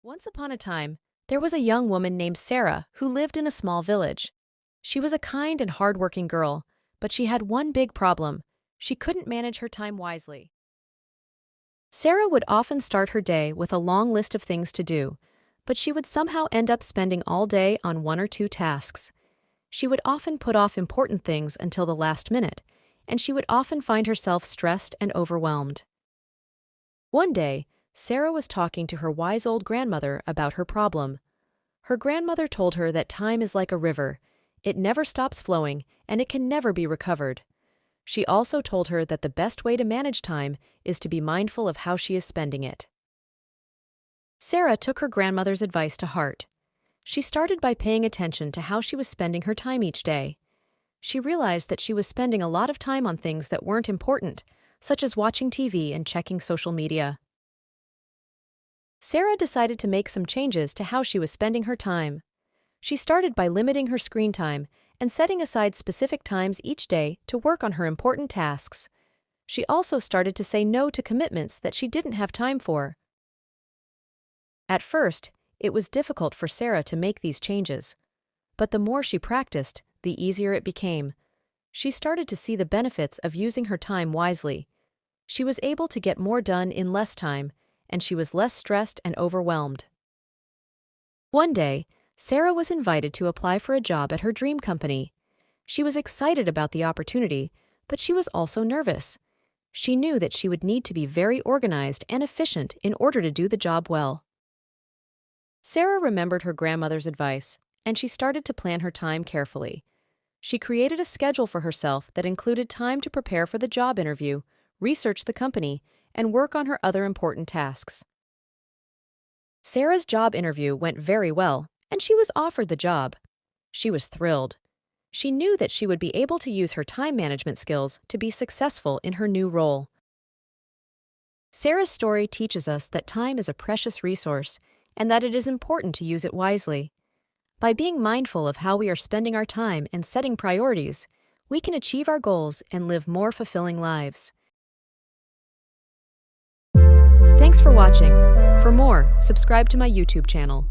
Once upon a time, there was a young woman named Sarah who lived in a small village. She was a kind and hardworking girl, but she had one big problem. She couldn't manage her time wisely. Sarah would often start her day with a long list of things to do, but she would somehow end up spending all day on one or two tasks. She would often put off important things until the last minute, and she would often find herself stressed and overwhelmed. One day, Sarah was talking to her wise old grandmother about her problem. Her grandmother told her that time is like a river. It never stops flowing, and it can never be recovered. She also told her that the best way to manage time is to be mindful of how she is spending it. Sarah took her grandmother's advice to heart. She started by paying attention to how she was spending her time each day. She realized that she was spending a lot of time on things that weren't important, such as watching TV and checking social media. Sarah decided to make some changes to how she was spending her time. She started by limiting her screen time and setting aside specific times each day to work on her important tasks. She also started to say no to commitments that she didn't have time for. At first, it was difficult for Sarah to make these changes, but the more she practiced, the easier it became. She started to see the benefits of using her time wisely. She was able to get more done in less time, and she was less stressed and overwhelmed. One day, Sarah was invited to apply for a job at her dream company. She was excited about the opportunity, but she was also nervous. She knew that she would need to be very organized and efficient in order to do the job well. Sarah remembered her grandmother's advice, and she started to plan her time carefully. She created a schedule for herself that included time to prepare for the job interview, research the company, and work on her other important tasks. Sarah's job interview went very well, and she was offered the job. She was thrilled. She knew that she would be able to use her time management skills to be successful in her new role. Sarah's story teaches us that time is a precious resource and that it is important to use it wisely. By being mindful of how we are spending our time and setting priorities, we can achieve our goals and live more fulfilling lives. Thanks for watching. For more, subscribe to my YouTube channel.